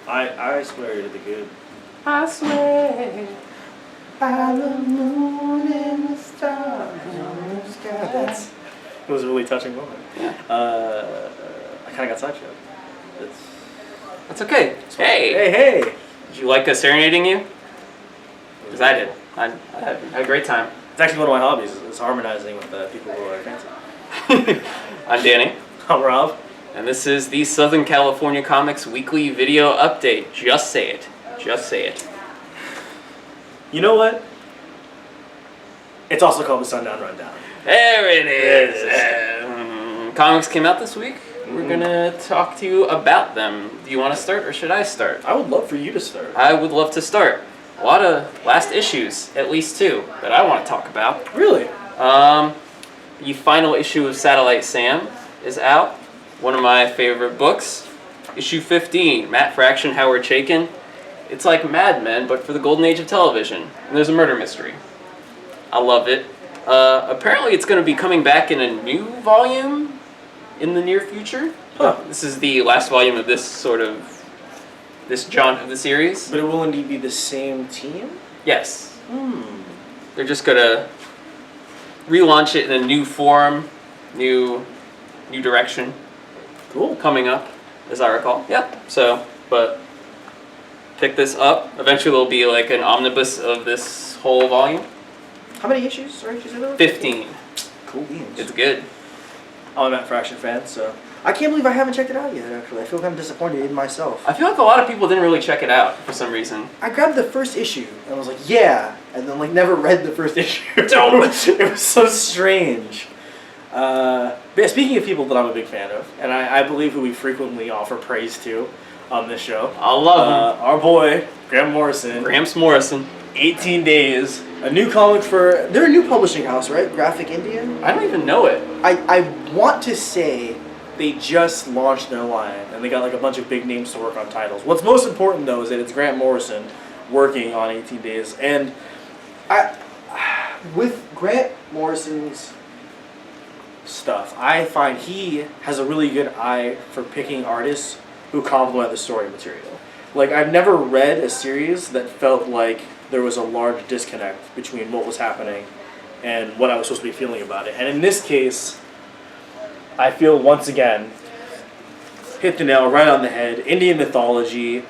I swear to the good. I swear by the moon and the stars in the sky. It was a really touching moment. Yeah. I kind of got sidetracked. That's okay. Hey! Did you like us serenading you? Because I did. I had a great time. It's actually one of my hobbies. Is harmonizing with people who are fancy. I'm Danny. I'm Rob. And this is the Southern California Comics Weekly Video Update. Just say it. Just say it. You know what? It's also called the Sundown Rundown. There it is. Comics came out this week. We're going to talk to you about them. Do you want to start or should I start? I would love for you to start. I would love to start. A lot of last issues, at least two, that I want to talk about. Really? The final issue of Satellite Sam is out. One of my favorite books. Issue 15, Matt Fraction, Howard Chaykin. It's like Mad Men, but for the golden age of television. And there's a murder mystery. I love it. Apparently it's going to be coming back in a new volume in the near future. Huh. This is the last volume of this genre of the series. But it will indeed be the same team? Yes. They're just going to relaunch it in a new form, new direction. Cool. Coming up, as I recall. Yeah. So, but pick this up. Eventually there'll be like an omnibus of this whole volume. How many issues are there? 15. Cool beans. It's good. I'm a Matt Fraction fan, so I can't believe I haven't checked it out yet, actually. I feel kind of disappointed in myself. I feel like a lot of people didn't really check it out for some reason. I grabbed the first issue and was like, yeah, and then like never read the first issue. It was so strange. But yeah, speaking of people that I'm a big fan of, and I believe who we frequently offer praise to on this show. I love him. Our boy, Grant Morrison. Gramps Morrison. 18 Days. A new comic for... They're a new publishing house, right? Graphic Indian? I don't even know it. I want to say they just launched their line, and they got like a bunch of big names to work on titles. What's most important, though, is that it's Grant Morrison working on 18 Days. And with Grant Morrison's stuff, I find he has a really good eye for picking artists who complement the story material. Like, I've never read a series that felt like there was a large disconnect between what was happening and what I was supposed to be feeling about it. And in this case, I feel once again hit the nail right on the head. Indian mythology,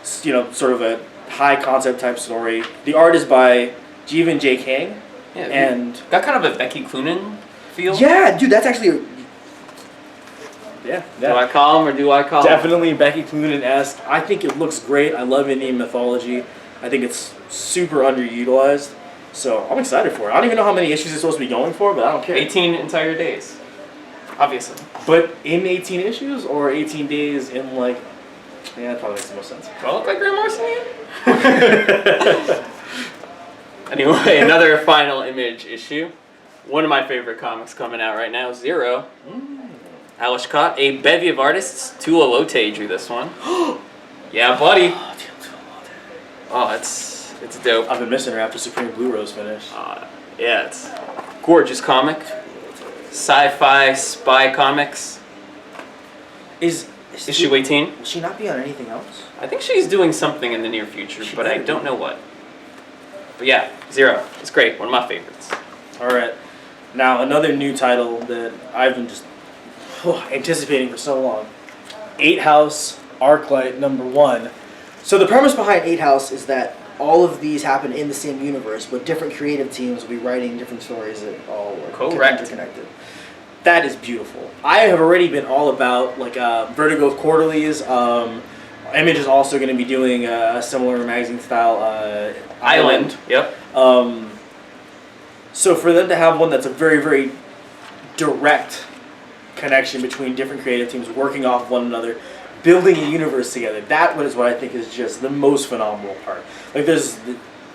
sort of a high concept type story. The art is by Jeevan J. Kang. Yeah, and got kind of a Becky Cloonan feel. Yeah, dude, that's actually yeah. Do I call him or do I call him? Definitely Becky Cloonan-esque. I think it looks great. I love Indian mythology. I think it's super underutilized. So I'm excited for it. I don't even know how many issues it's supposed to be going for, but I don't care. 18 entire days. Obviously. But in 18 issues or 18 days in like... Yeah, that probably makes the most sense. Do I look like Grant Morrison? Anyway, another final Image issue. One of my favorite comics coming out right now, Zero. Alish caught a bevy of artists. Tula Lote drew this one. Yeah, buddy. Oh, it's dope. I've been missing her after Supreme Blue Rose finished. Yeah, it's gorgeous comic. Sci-fi spy comics. Is issue 18. Will she not be on anything else? I think she's doing something in the near future, but I don't know what. But yeah, Zero. It's great. One of my favorites. All right. Now, another new title that I've been just anticipating for so long. 8 House, Arclight, #1. So the premise behind 8 House is that all of these happen in the same universe, but different creative teams will be writing different stories that all are interconnected. That is beautiful. I have already been all about like Vertigo Quarterlies. Image is also going to be doing a similar magazine style Island. Yep. So for them to have one that's a very, very direct connection between different creative teams working off one another, building a universe together, that is what I think is just the most phenomenal part. Like, there's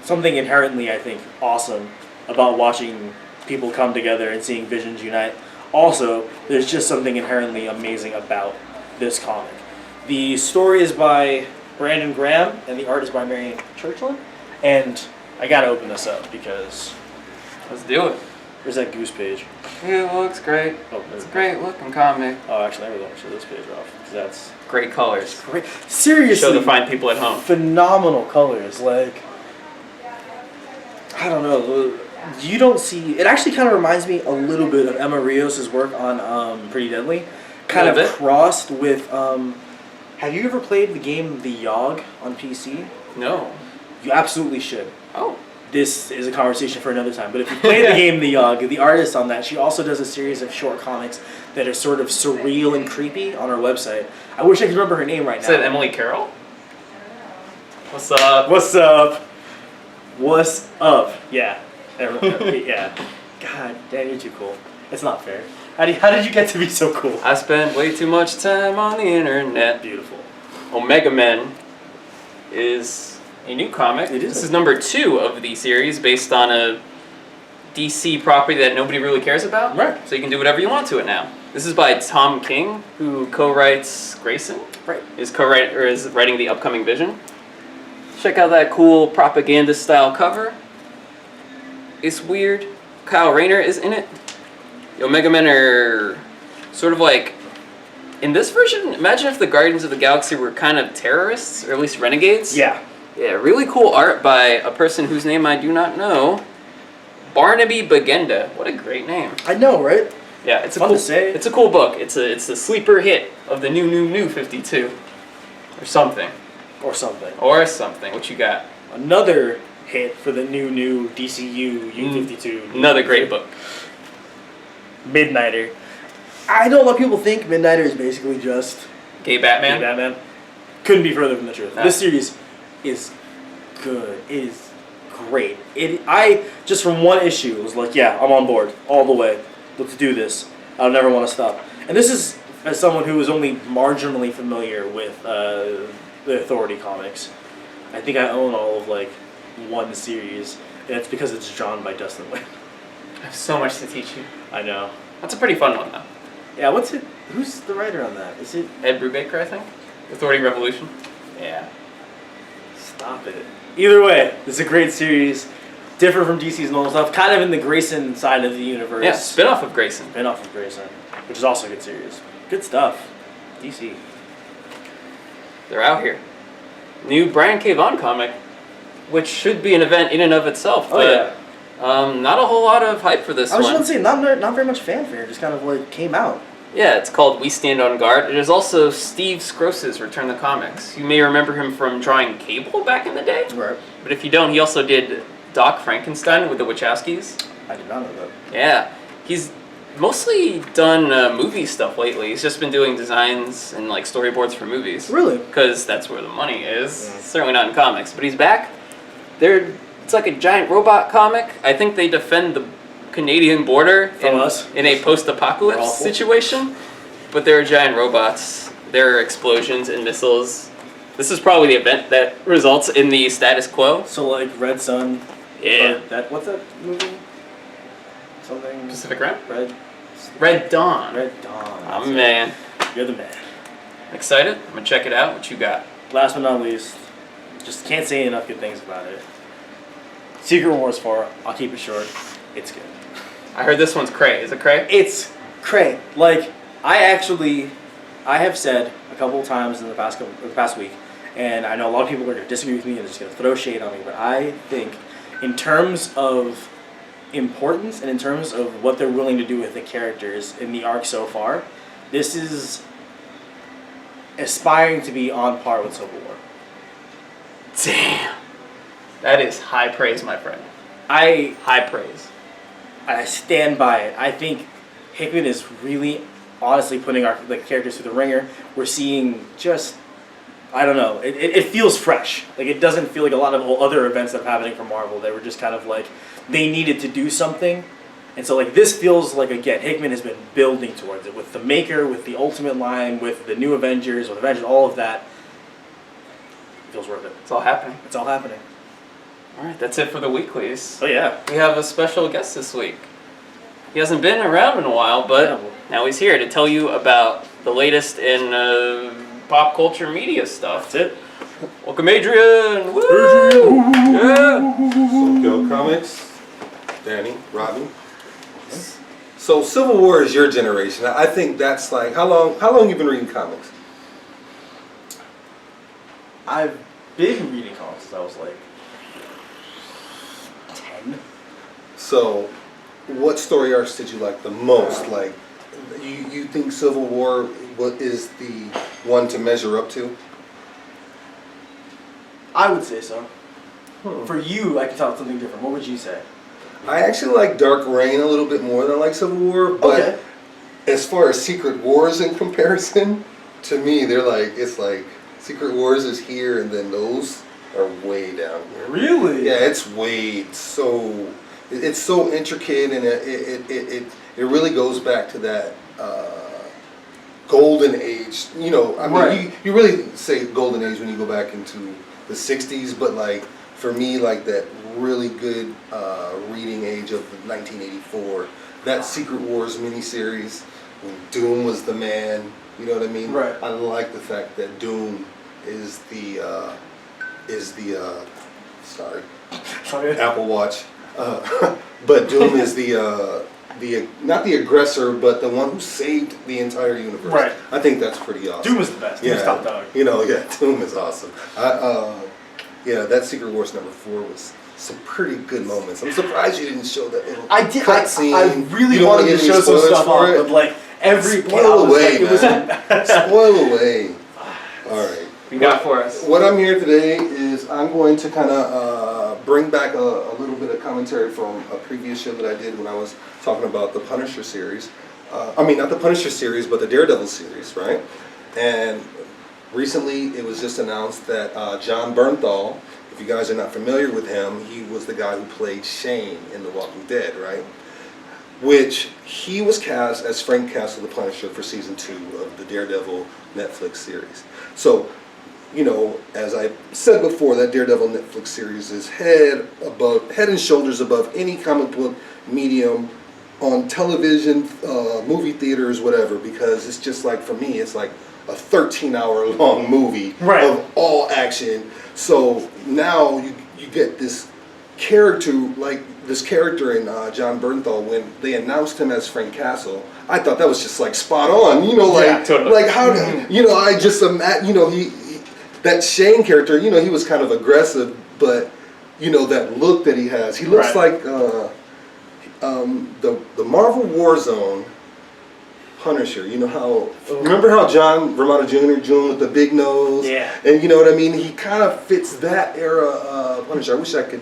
something inherently, I think, awesome about watching people come together and seeing visions unite. Also, there's just something inherently amazing about this comic. The story is by Brandon Graham, and the art is by Marion Churchland. And I gotta open this up because... Let's do it. Where's that goose page? It looks great. Oh, It's a great looking comic. Oh, actually, I really want to show this page off. 'Cause that's Great colors. great. Seriously. Show the fine people at home. Phenomenal colors. Like, I don't know. You don't see. It actually kind of reminds me a little bit of Emma Rios' work on Pretty Deadly. Kind of Little bit. crossed with. Have you ever played the game The Yogg on PC? No. You absolutely should. Oh. This is a conversation for another time. But if you play the game The Yogg, the artist on that, she also does a series of short comics that are sort of surreal and creepy on her website. I wish I could remember her name right now. Is that Emily Carroll? What's up? What's up? What's up? Yeah. Yeah. God, damn, you're too cool. It's not fair. How did you get to be so cool? I spend way too much time on the internet. Beautiful. Omega Men is a new comic. It is. This is number 2 of the series based on a DC property that nobody really cares about. Right. So you can do whatever you want to it now. This is by Tom King, who co-writes Grayson. Right. Is writing the upcoming Vision. Check out that cool propaganda style cover. It's weird. Kyle Rayner is in it. The Omega Men are sort of like, in this version, imagine if the Guardians of the Galaxy were kind of terrorists, or at least renegades. Yeah. Yeah, really cool art by a person whose name I do not know. Barnaby Bagenda. What a great name. I know, right? Yeah, it's a Fun cool, to say. It's a cool book. It's a sleeper hit of the new 52. Or something. Or something. Or something. What you got? Another hit for the new DCU U52. Another great book. Midnighter. I know a lot of people think Midnighter is basically just Gay Batman. Batman. Couldn't be further from the truth. No. This series is good. It is great. I just from one issue was like, yeah, I'm on board all the way. Let's do this. I'll never want to stop. And this is as someone who is only marginally familiar with the Authority comics. I think I own all of like one series, and it's because it's drawn by Dustin Wayne. I have so much to teach you. I know. That's a pretty fun one, though. Yeah, what's it? Who's the writer on that? Is it? Ed Brubaker, I think. Authority Revolution. Yeah. Stop it. Either way, this is a great series. Different from DC's normal stuff. Kind of in the Grayson side of the universe. Yeah, spin-off of Grayson. Spin-off of Grayson, which is also a good series. Good stuff. DC. They're out here. New Brian K. Vaughan comic, which should be an event in and of itself, Oh, but yeah. not a whole lot of hype for this I was one. just going to say, not very much fanfare. Just kind of like came out. Yeah, it's called We Stand on Guard. It is also Steve Scrose's Return the Comics. You may remember him from drawing Cable back in the day, Right. but if you don't, he also did Doc Frankenstein with the Wachowskis. I did not know that. Yeah, he's mostly done movie stuff lately. He's just been doing designs and like storyboards for movies. Really? Because that's where the money is. Yeah. Certainly not in comics, but he's back. It's like a giant robot comic. I think they defend the Canadian border From us. in a post-apocalypse Awful. situation. But there are giant robots. There are explosions and missiles. This is probably the event that results in the status quo. So like Red Sun. Yeah. What's that movie? Something. Pacific Rim? Red Dawn. Dawn. Oh That's it. man. You're the man. Excited? I'm gonna check it out. What you got? Last but not least, just can't say enough good things about it. Secret Wars 4. I'll keep it short. It's good. I heard this one's cray. Is it cray? It's cray. Like I have said a couple of times in the past week, and I know a lot of people are going to disagree with me and they're just going to throw shade on me, but I think in terms of importance and in terms of what they're willing to do with the characters in the arc so far, this is aspiring to be on par with Civil War. Damn. That is high praise, my friend. High praise. I stand by it. I think Hickman is really honestly putting our characters through the ringer. We're seeing just, I don't know, it feels fresh. Like it doesn't feel like a lot of other events that are happening for Marvel. They were just kind of like, they needed to do something. And so like this feels like, again, Hickman has been building towards it with the Maker, with the Ultimate line, with the new Avengers, with Avengers, all of that. It feels worth it. It's all happening. It's all happening. All right, that's it for the weeklies. Oh yeah. We have a special guest this week. He hasn't been around in a while, but now he's here to tell you about the latest in pop culture media stuff. That's it. Welcome, Adrian! Woo! Yeah! So, Go Comics, Danny, Rodney. So Civil War is your generation. I think that's like how long you been reading comics? I've been reading comics since I was like 10. So, what story arcs did you like the most? Like, you think Civil War is the one to measure up to? I would say so. For you, I can tell something different. What would you say? I actually like Dark Reign a little bit more than I like Civil War, but as far as Secret Wars in comparison, to me, it's like Secret Wars is here, and then those are way down here. Really? Yeah, it's so intricate, and it really goes back to that golden age. You know, I mean, you really say golden age when you go back into the 60s, but like for me, like that really good reading age of 1984, that Secret Wars miniseries when Doom was the man. You know what I mean? Right. I like the fact that Doom is the sorry, Apple Watch. But Doom is the not the aggressor, but the one who saved the entire universe. Right. I think that's pretty awesome. Doom is the best. Doom's top dog. You know, Doom is awesome. That Secret Wars #4 was some pretty good moments. I'm surprised you didn't show that little cutscene. I really wanted to show some stuff off, but like every spoil away, like, man. Spoil away. All right. You got for us. What I'm here today is I'm going to kind of bring back a little bit of commentary from a previous show that I did when I was talking about the Punisher series. I mean, not the Punisher series, but the Daredevil series, right? And recently it was just announced that John Bernthal, if you guys are not familiar with him, he was the guy who played Shane in The Walking Dead, right? Which he was cast as Frank Castle the Punisher for season 2 of the Daredevil Netflix series. So, you know, as I said before, that Daredevil Netflix series is head and shoulders above any comic book medium on television, movie theaters, whatever, because it's just like, for me, it's like a 13-hour long movie of all action. So now you get this character, in John Bernthal, when they announced him as Frank Castle, I thought that was just like spot on, you know, like, totally. like how, you know, I just imagine, you know, he that Shane character, you know, he was kind of aggressive, but, you know, that look that he has, he looks like the Marvel Warzone Punisher. You know how, remember how John Romano Jr. June with the big nose? Yeah. And you know what I mean? He kind of fits that era Punisher. I wish I could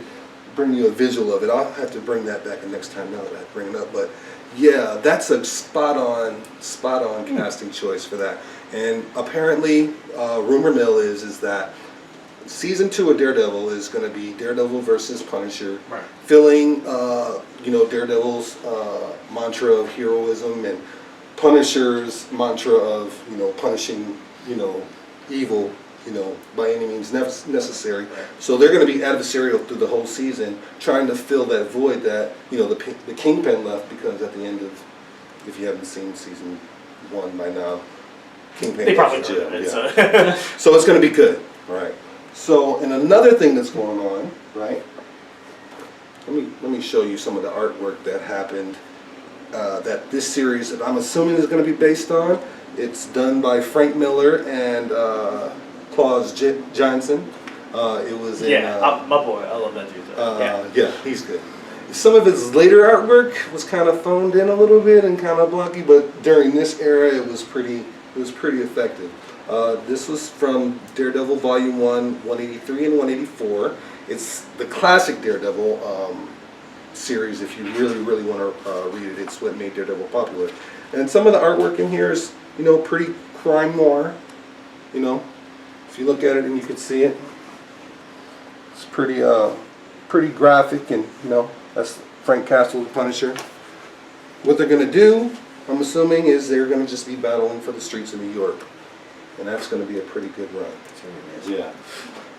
bring you a visual of it. I'll have to bring that back the next time now that I bring it up. But yeah, that's a spot on casting choice for that. And apparently, rumor mill is that season 2 of Daredevil is going to be Daredevil versus Punisher, filling you know, Daredevil's mantra of heroism and Punisher's mantra of, you know, punishing, you know, evil, you know, by any means necessary. So they're going to be adversarial through the whole season, trying to fill that void that, you know, the Kingpin left, because at the end of, if you haven't seen season 1 by now, Kingpin they probably goes to jail. it, Yeah. So it's going to be good. All right. So, and another thing that's going on, right? Let me show you some of the artwork that happened. That this series, that I'm assuming, is going to be based on. It's done by Frank Miller and Klaus Johnson. It was in, my boy. I love that dude. yeah, he's good. Some of his later artwork was kind of phoned in a little bit and kind of blocky, but during this era, it was pretty effective. This was from Daredevil Volume 1, 183 and 184. It's the classic Daredevil series. If you really want to read it, it's what made Daredevil popular. And some of the artwork in here is, you know, pretty crime noir. You know, if you look at it and you can see it, it's pretty graphic, and you know, that's Frank Castle, the Punisher. What they're going to do, I'm assuming, is they're going to just be battling for the streets of New York. And that's going to be a pretty good run. Yeah.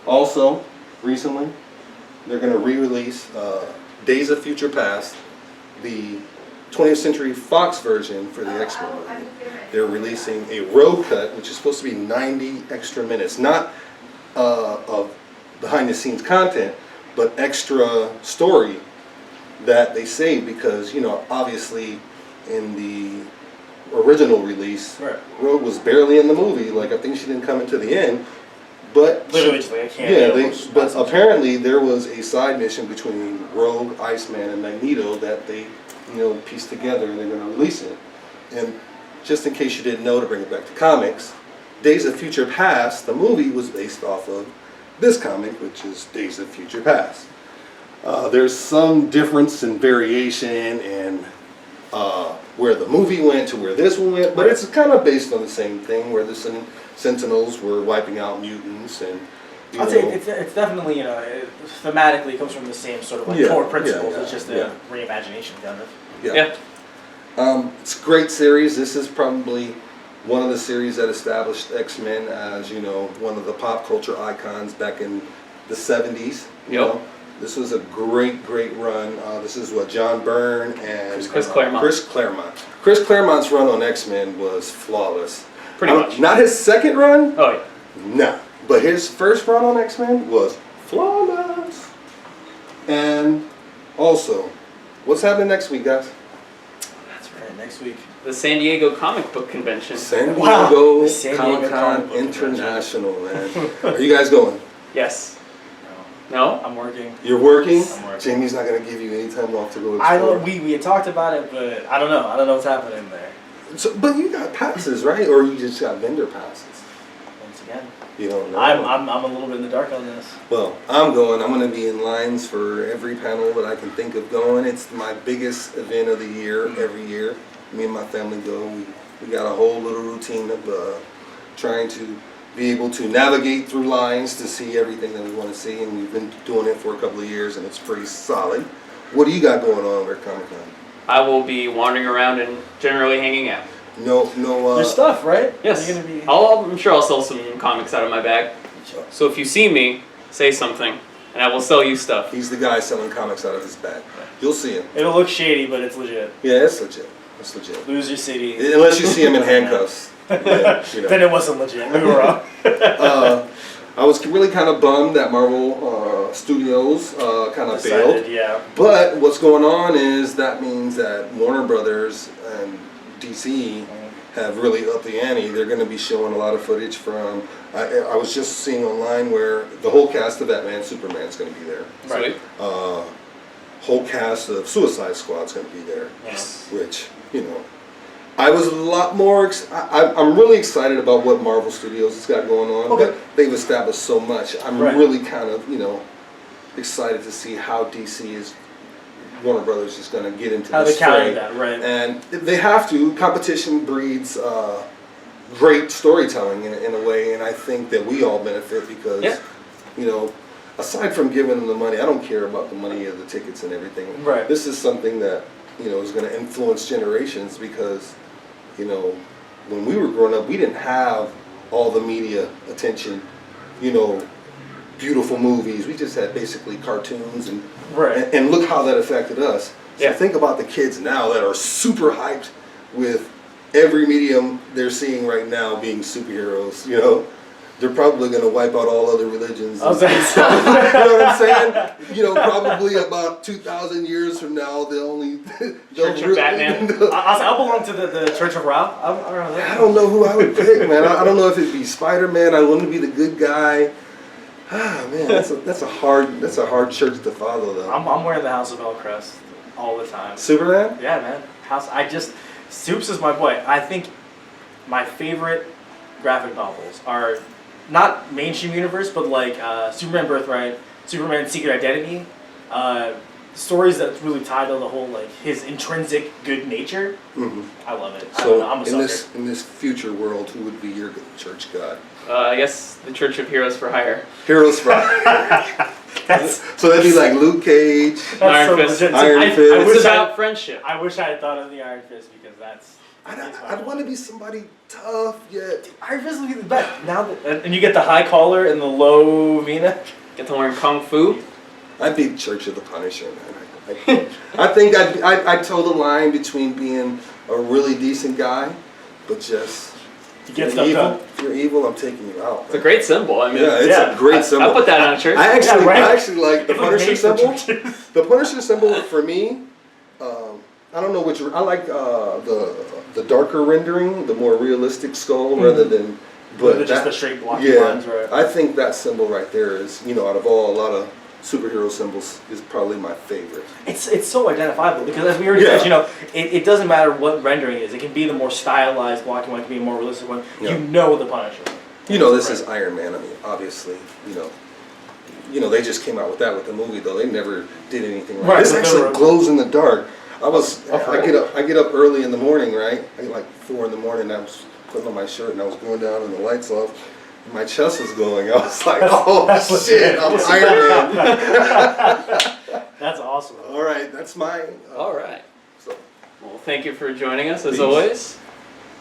Also, recently, they're going to re-release Days of Future Past, the 20th Century Fox version for the X-Men movie. They're releasing a road cut, which is supposed to be 90 extra minutes. Not of behind-the-scenes content, but extra story that they saved because, you know, obviously in the original release. Right. Rogue was barely in the movie. Like, I think she didn't come into the end. But Literally just like a cameo. yeah, but apparently there was a side mission between Rogue, Iceman, and Magneto that they, pieced together, and they're going to release it. And just in case you didn't know, to bring it back to comics, Days of Future Past, the movie, was based off of this comic, which is Days of Future Past. There's some difference in variation and where the movie went to where this one went, but it's kind of based on the same thing, where the Sentinels were wiping out mutants, and I'd say it's definitely, thematically it comes from the same sort of like core principles. It's just a reimagination kind of. Yeah. It's a great series. This is probably one of the series that established X-Men as, one of the pop culture icons back in the 70s. Yep. This was a great run. This is what John Byrne and Chris Claremont. Chris Claremont's run on X-Men was flawless. Pretty much. Not his second run. Oh yeah. No. But his first run on X-Men was flawless. And also, what's happening next week, guys? That's right, next week. The San Diego Comic Book Convention. San Diego Comic-Con Comic International, man. Are you guys going? Yes. No? I'm working. You're working? I'm working. Jamie's not going to give you any time off to go I explore. don't. We had talked about it, but I don't know. I don't know what's happening there. So, but you got passes, right? Or you just got vendor passes? Once again, You don't know. I'm a little bit in the dark on this. Well, I'm going. I'm going to be in lines for every panel that I can think of going. It's my biggest event of the year, every year. Me and my family go. We got a whole little routine of trying to be able to navigate through lines to see everything that we want to see, and we've been doing it for a couple of years, and it's pretty solid. What do you got going on at Comic-Con? I will be wandering around and generally hanging out. No. Your stuff, right? Yes. You're gonna be... I'm sure I'll sell some comics out of my bag. So if you see me, say something, and I will sell you stuff. He's the guy selling comics out of his bag. You'll see him. It'll look shady, but it's legit. Yeah, it's legit. It's legit. Lose your city. Unless you see him in handcuffs. Yeah, Then it wasn't legit. We were wrong. I was really kind of bummed that Marvel Studios kind of failed. Yeah. But what's going on is that means that Warner Brothers and DC have really upped the ante. They're going to be showing a lot of footage from. I was just seeing online where the whole cast of Batman, Superman is going to be there. Right. Whole cast of Suicide Squad is going to be there. Yes. Which, I was a lot more. I'm really excited about what Marvel Studios has got going on. Okay. But they've established so much. I'm really kind of, excited to see how DC is. Warner Brothers is going to get into how this they counter fray. that, right? And they have to. Competition breeds great storytelling in a way, and I think that we all benefit because, aside from giving them the money, I don't care about the money of the tickets and everything. Right. This is something that is going to influence generations because, when we were growing up, we didn't have all the media attention, beautiful movies. We just had basically cartoons and and look how that affected us. So think about the kids now that are super hyped with every medium they're seeing right now being superheroes. They're probably going to wipe out all other religions. You know what I'm saying? Probably about 2,000 years from now, they'll Church of Batman. I'll belong to the Church of Ra. I don't know who I would pick, man. I don't know if it'd be Spider-Man. I want to be the good guy. Ah, man, that's a hard church to follow, though. I'm wearing the House of Elcrest all the time. Superman? Yeah, man. Soups is my boy. I think my favorite graphic novels are not mainstream universe, but like Superman Birthright, Superman Secret Identity, stories that really tie to the whole like his intrinsic good nature. Mm-hmm. I love it. So I'm a sucker. in this future world, who would be your church god? I guess the Church of Heroes for Hire. Heroes for Hire. So that'd be like Luke Cage, Iron Fist. Iron Fist. It's about friendship. I wish I had thought of the Iron Fist because that's. I'd want to be somebody tough yet. Iron Fist would be the best. Now that and you get the high collar and the low V-neck. Get to learn Kung Fu. I'd be Church of the Punisher, man. I think I'd toe the line between being a really decent guy, but just. You get stuff done. If you're evil, I'm taking you out. It's a great symbol. I mean, it's a great symbol. I'll put that on a shirt. I actually like the Punisher symbol. Churches. The Punisher symbol for me, I I don't know which. I like the darker rendering, the more realistic skull, rather than. But just the straight blocky lines, right? I think that symbol right there is, out of a lot of superhero symbols, is probably my favorite. It's so identifiable because, as we already said, it doesn't matter what rendering is. It can be the more stylized blocky one, it can be a more realistic one. Yeah. You know the Punisher. This is Iron Man. I mean, obviously, they just came out with that with the movie, though. They never did anything right. This actually glows in the dark. I get up early in the morning, right? I get like 4 in the morning. I was putting on my shirt and I was going down and the lights off. And my chest was glowing. I was like, oh shit, I'm Iron Man. That's awesome. All right, that's my. All right. So. Well, thank you for joining us as always.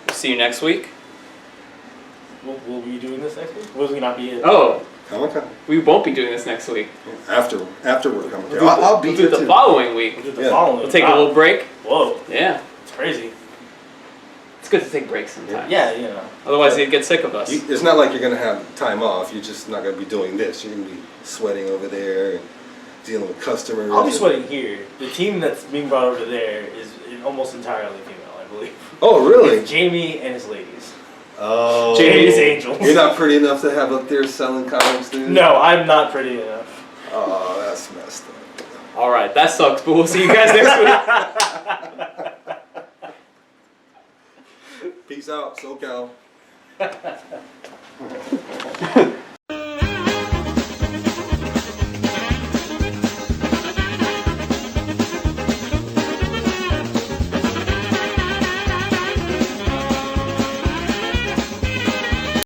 We'll see you next week. Will we be doing this next week? Will we not be? Oh. Comic-Con. We won't be doing this next week. After we're coming. I'll be here the following week. We'll take a little break. Whoa. Yeah. It's crazy. It's good to take breaks sometimes. Yeah. Otherwise, you'd get sick of us. It's not like you're going to have time off. You're just not going to be doing this. You're going to be sweating over there and dealing with customers. I'll be sweating here. The team that's being brought over there is almost entirely female, I believe. Oh, really? It's Jamie and his ladies. Oh. Jamie's Angels. You're not pretty enough to have up there selling comics, dude? No, I'm not pretty enough. Oh, that's messed up. All right, that sucks, but we'll see you guys next week. Peace out, SoCal.